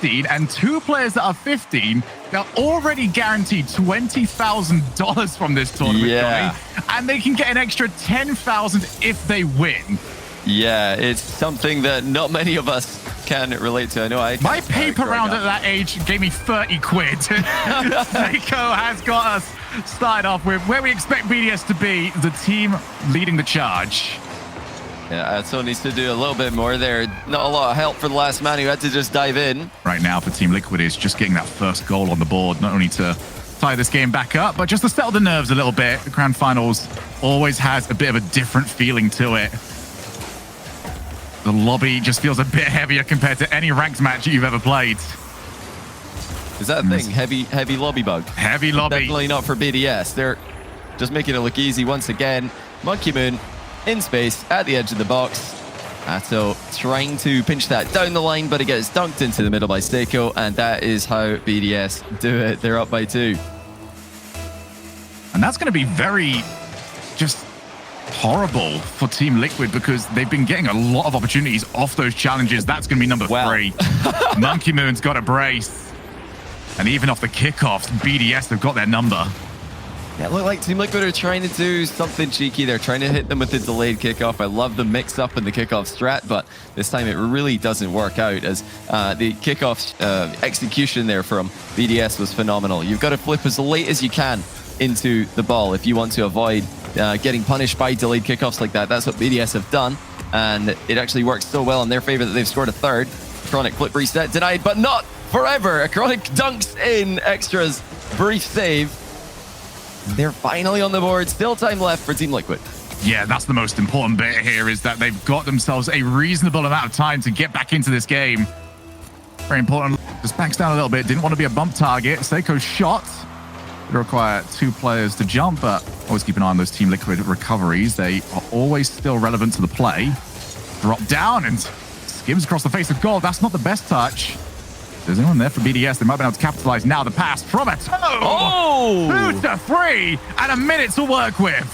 16 and 2 players that are 15, they're already guaranteed $20,000 from this tournament, Johnny, and they can get an extra $10,000 if they win. Yeah, it's something that not many of us can relate to. I know my paper round at that age gave me 30 quid. Seiko has got us started off with where we expect BDS to be, the team leading the charge. Yeah, Atso needs to do a little bit more there. Not a lot of help for the last man who had to just dive in. Right now for Team Liquid is just getting that first goal on the board, not only to tie this game back up, but just to settle the nerves a little bit. The Grand Finals always has a bit of a different feeling to it. The lobby just feels a bit heavier compared to any ranked match you've ever played. Is that a thing? Heavy lobby bug? Heavy lobby. Definitely not for BDS. They're just making it look easy once again. Monkey Moon in space at the edge of the box. Atto trying to pinch that down the line, but it gets dunked into the middle by Seiko, and that is how BDS do it. They're up by 2. And that's going to be very just horrible for Team Liquid because they've been getting a lot of opportunities off those challenges. That's going to be number 3. Monkey Moon's got a brace. And even off the kickoffs, BDS have got their number. Yeah, it looked like Team Liquid are trying to do something cheeky. They're trying to hit them with the delayed kickoff. I love the mix-up in the kickoff strat, but this time it really doesn't work out as the kickoff execution there from BDS was phenomenal. You've got to flip as late as you can into the ball if you want to avoid getting punished by delayed kickoffs like that. That's what BDS have done, and it actually works so well in their favor that they've scored a 3rd. Chronic flip reset denied, but not forever. Chronic dunks in Extra's brief save. They're finally on the board. Still time left for Team Liquid. Yeah, that's the most important bit here, is that they've got themselves a reasonable amount of time to get back into this game. Very important. Just backs down a little bit. Didn't want to be a bump target. Seiko's shot would require 2 players to jump, but always keep an eye on those Team Liquid recoveries. They are always still relevant to the play. Drop down and skims across the face of goal. That's not the best touch. There's anyone there for BDS. They might be able to capitalize now. The pass from Atto. Oh! 2 to 3 and a minute to work with.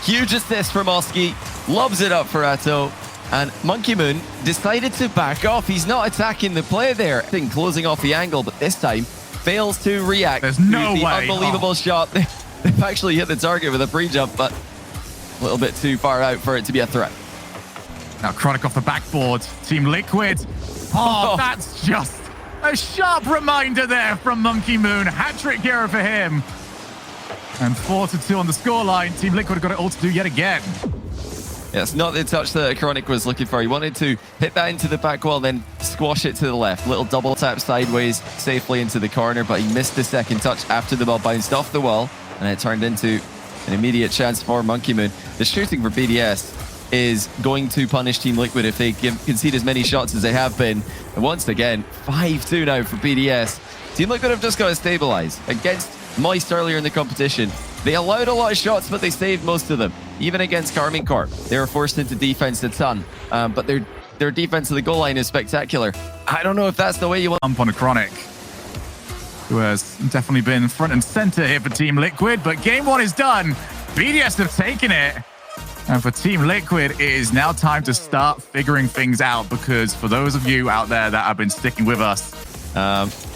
Huge assist from Oski. Loves it up for Atto. And Monkey Moon decided to back off. He's not attacking the play there. Closing off the angle, but this time fails to react. There's no to the way. Unbelievable shot. They've actually hit the target with a pre-jump, but a little bit too far out for it to be a threat. Now Chronic off the backboard. Team Liquid. Oh, that's just a sharp reminder there from Monkey Moon. Hat-trick hero for him. And 4-2 on the scoreline. Team Liquid got it all to do yet again. Yeah, it's not the touch that Chronic was looking for. He wanted to hit that into the back wall, then squash it to the left. Little double tap sideways, safely into the corner, but he missed the second touch after the ball bounced off the wall, and it turned into an immediate chance for Monkey Moon. The shooting for BDS is going to punish Team Liquid if they concede as many shots as they have been. And once again, 5-2 now for BDS. Team Liquid have just got to stabilize. Against Moist earlier in the competition, they allowed a lot of shots, but they saved most of them. Even against Carmine Corp, they were forced into defense a ton, but their defense of the goal line is spectacular. I don't know if that's the way you want. Jump on a Chronic, who has definitely been front and center here for Team Liquid, but game 1 is done. BDS have taken it. And for Team Liquid, it is now time to start figuring things out, because for those of you out there that have been sticking with us,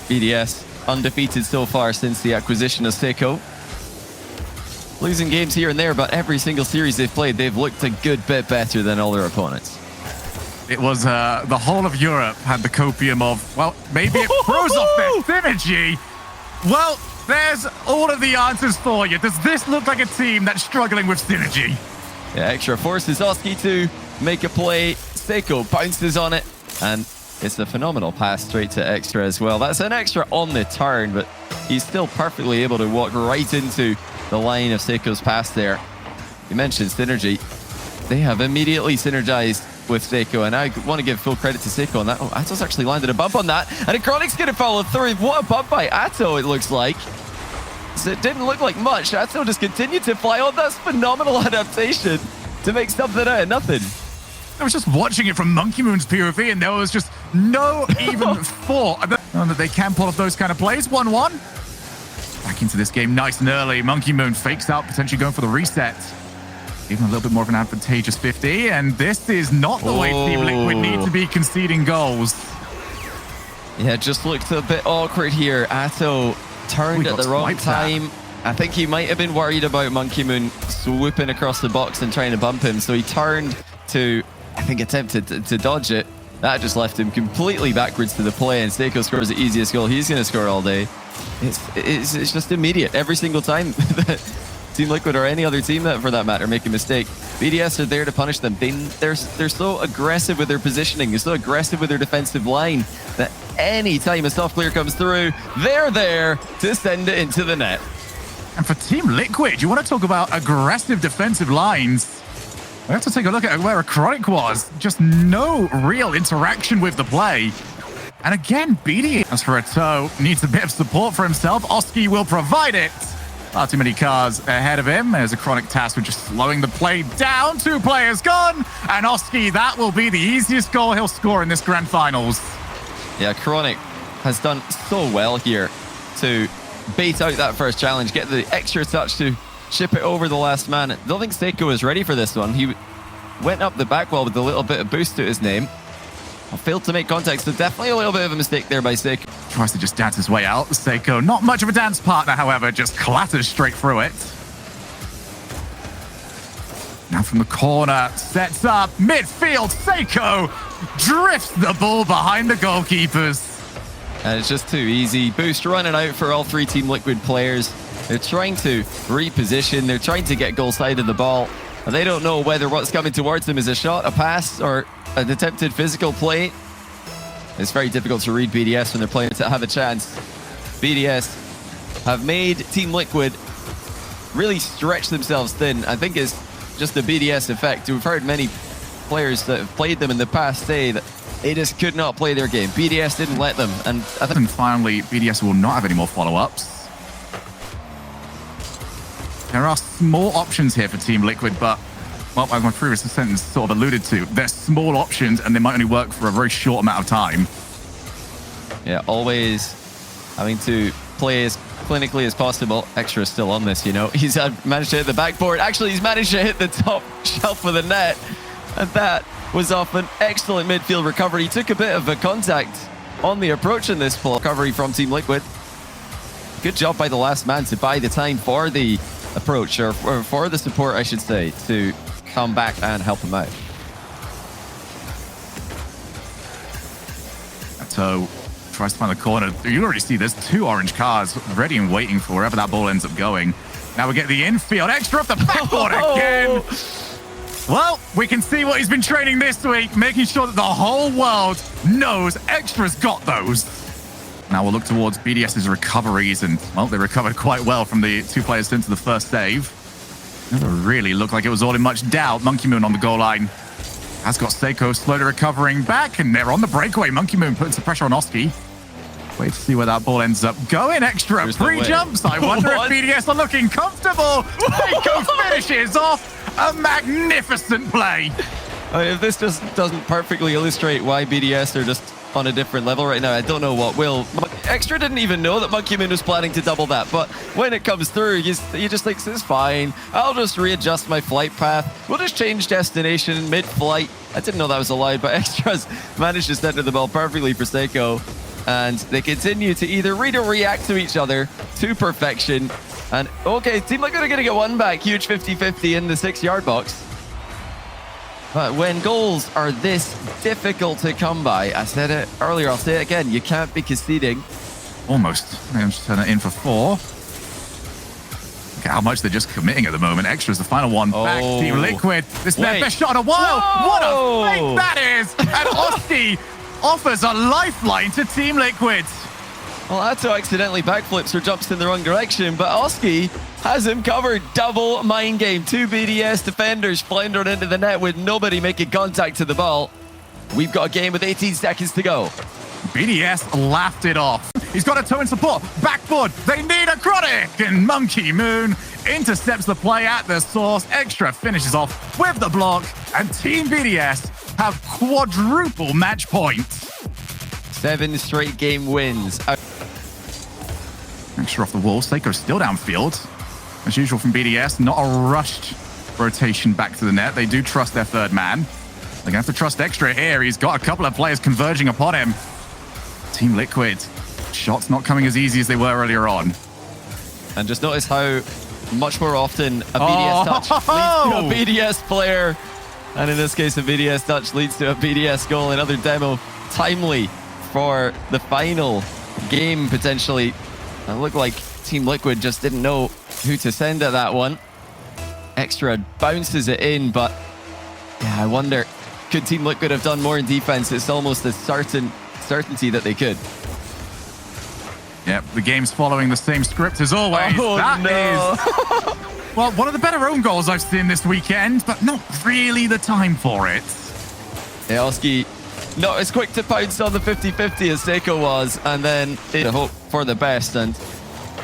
BDS undefeated so far since the acquisition of Seiko. Losing games here and there, but every single series they've played, they've looked a good bit better than all their opponents. It was the whole of Europe had the copium of, well, maybe it throws off their synergy. Well, there's all of the answers for you. Does this look like a team that's struggling with synergy? Yeah, Extra forces Oski to make a play. Seiko bounces on it, and it's a phenomenal pass straight to Extra as well. That's an Extra on the turn, but he's still perfectly able to walk right into the line of Seiko's pass there. You mentioned synergy. They have immediately synergized with Seiko, and I want to give full credit to Seiko on that. Oh, Atto's actually landed a bump on that, and Chronic's going to follow through. What a bump by Atto, it looks like. So it didn't look like much. Atto just continued to fly on. That's phenomenal adaptation to make something out of nothing. I was just watching it from Monkey Moon's POV, and there was just no even thought that they can pull off those kind of plays. 1-1. Back into this game nice and early. Monkey Moon fakes out, potentially going for the reset. Even a little bit more of an advantageous 50, and this is not the way Team Liquid need to be conceding goals. Yeah, just looked a bit awkward here. Atto turned at the wrong time. I think he might have been worried about Monkey Moon swooping across the box and trying to bump him. So he turned to, I think, attempted to dodge it. That just left him completely backwards to the play. And Seiko scores the easiest goal he's going to score all day. It's just immediate. Every single time that Team Liquid or any other team that, for that matter, make a mistake, BDS are there to punish them. They're so aggressive with their positioning. They're so aggressive with their defensive line that any time a soft clear comes through, they're there to send it into the net. And for Team Liquid, you want to talk about aggressive defensive lines. We have to take a look at where Chronic was. Just no real interaction with the play. And again, BDS, as for Atto, needs a bit of support for himself. Oski will provide it. Far too many cars ahead of him. There's a Chronic task with just slowing the play down. 2 players gone. And Oski, that will be the easiest goal he'll score in this grand finals. Yeah, Chronic has done so well here to bait out that first challenge, get the extra touch to ship it over the last man. I don't think Seiko was ready for this one. He went up the back wall with a little bit of boost to his name. Failed to make contact, so definitely a little bit of a mistake there by Seiko. Tries to just dance his way out. Seiko, not much of a dance partner, however, just clatters straight through it. Now from the corner, sets up, midfield, Seiko drifts the ball behind the goalkeepers. And it's just too easy. Boost running out for all 3 Team Liquid players. They're trying to reposition. They're trying to get goal side of the ball. And they don't know whether what's coming towards them is a shot, a pass, or an attempted physical play. It's very difficult to read BDS when they're playing to have a chance. BDS have made Team Liquid really stretch themselves thin. I think it's just the BDS effect. We've heard many players that have played them in the past say that they just could not play their game. BDS didn't let them. And I think finally, BDS will not have any more follow-ups. There are small options here for Team Liquid, but, well, as my previous sentence sort of alluded to, they're small options and they might only work for a very short amount of time. Yeah, always having to play as clinically as possible. Extra is still on this, you know. He's managed to hit the backboard. Actually, he's managed to hit the top shelf of the net. And that was off an excellent midfield recovery. He took a bit of a contact on the approach in this recovery from Team Liquid. Good job by the last man to buy the time for the approach, or for the support, I should say, to come back and help him out. So tries to find the corner. You already see there's 2 orange cars ready and waiting for wherever that ball ends up going. Now we get the infield extra off the backboard again. Well, we can see what he's been training this week, making sure that the whole world knows Extra's got those. Now we'll look towards BDS's recoveries, and, well, they recovered quite well from the 2 players into the first save. Never really looked like it was all in much doubt. Monkey Moon on the goal line has got Seiko slowly recovering back, and they're on the breakaway. Monkey Moon putting some pressure on Oski. Wait to see where that ball ends up going. Extra pre-jumps. I wonder if BDS are looking comfortable. Seiko finishes off a magnificent play. I mean, if this just doesn't perfectly illustrate why BDS are just on a different level right now, I don't know what will. Extra didn't even know that Monkey Moon was planning to double that, but when it comes through, he just thinks it's fine. I'll just readjust my flight path. We'll just change destination mid-flight. I didn't know that was allowed, but Extra's managed to center the ball perfectly for Seiko, and they continue to either read or react to each other to perfection. And okay, Team Liquid are going to get one back. Huge 50-50 in the 6-yard box. But when goals are this difficult to come by, I said it earlier, I'll say it again, you can't be conceding. Almost. They just turn it in for 4. Look at how much they're just committing at the moment. Extra's the final one back. Team Liquid. This is their best shot in a while. Whoa. What a fake that is. And Oski offers a lifeline to Team Liquid. Well, Atto accidentally backflips or jumps in the wrong direction, but Oski has him covered. Double mind game. 2 BDS defenders floundering into the net with nobody making contact to the ball. We've got a game with 18 seconds to go. BDS laughed it off. He's got a toe in support. Backboard. They need a Chronic. And Monkey Moon intercepts the play at the source. Extra finishes off with the block. And Team BDS have quadruple match points. 7 straight game wins. Extra off the wall. Seiko still downfield. As usual from BDS, not a rushed rotation back to the net. They do trust their 3rd man. They're going to have to trust Extra here. He's got a couple of players converging upon him. Team Liquid, shots not coming as easy as they were earlier on. And just notice how much more often a BDS touch leads to a BDS player. And in this case, a BDS touch leads to a BDS goal. Another demo timely for the final game, potentially. It looked like Team Liquid just didn't know who to send at that one. Extra bounces it in, but yeah, I wonder, could Team Liquid have done more in defense? It's almost a certainty that they could. Yep, the game's following the same script as always. Oh, that no. is, well, one of the better own goals I've seen this weekend, but not really the time for it. Elski not as quick to pounce on the 50-50 as Seiko was, and then they hope for the best, and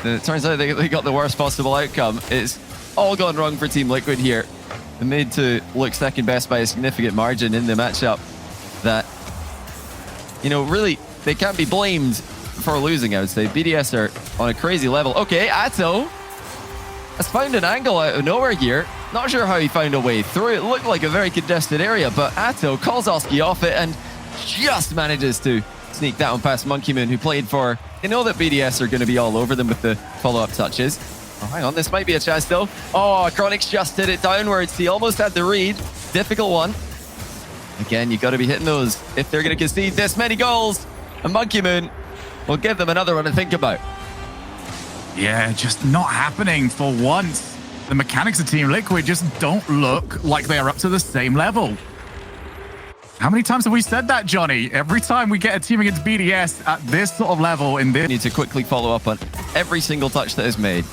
it turns out they got the worst possible outcome. It's all gone wrong for Team Liquid here. They made to look second best by a significant margin in the matchup that, you know, really, they can't be blamed for losing, I would say. BDS are on a crazy level. Okay, Atto has found an angle out of nowhere here. Not sure how he found a way through. It looked like a very congested area, but Atto calls Oski off it and just manages to sneak that one past Monkey Moon, who played for... You know that BDS are going to be all over them with the follow-up touches. Oh, hang on, this might be a chance though. Oh, Chronix just hit it downwards. He almost had the read. Difficult one. Again, you got to be hitting those if they're going to concede this many goals. And Monkey Moon will give them another one to think about. Yeah, just not happening for once. The mechanics of Team Liquid just don't look like they are up to the same level. How many times have we said that, Johnny? Every time we get a team against BDS at this sort of level in this... Need to quickly follow up on every single touch that is made.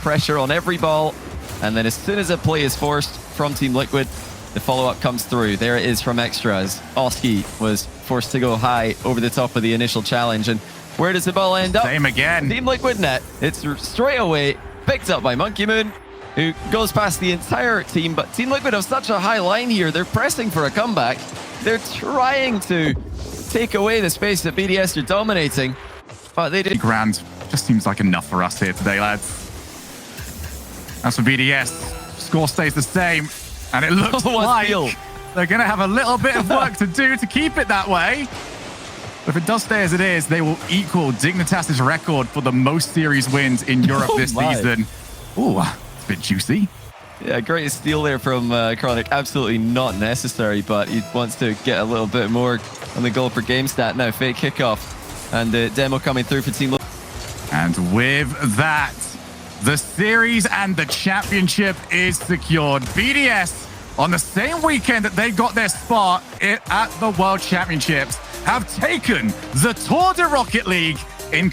Pressure on every ball, and then as soon as a play is forced from Team Liquid, the follow-up comes through. There it is from Extras. Oski was forced to go high over the top of the initial challenge, and where does the ball end up? Same again. Team Liquid net. It's straight away picked up by Monkey Moon, who goes past the entire team, but Team Liquid have such a high line here. They're pressing for a comeback. They're trying to take away the space that BDS are dominating, but they did. Grand just seems like enough for us here today, lads. As for BDS, score stays the same, and it looks like they're going to have a little bit of work to do to keep it that way. But if it does stay as it is, they will equal Dignitas's record for the most series wins in Europe this season. Ooh, it's a bit juicy. Yeah, great steal there from Chronic. Absolutely not necessary, but he wants to get a little bit more on the goal per game stat. Now, fake kickoff, and the demo coming through for Team Liquid. And with that, the series and the championship is secured. BDS, on the same weekend that they got their spot at the World Championships, have taken the Tour de Rocket League in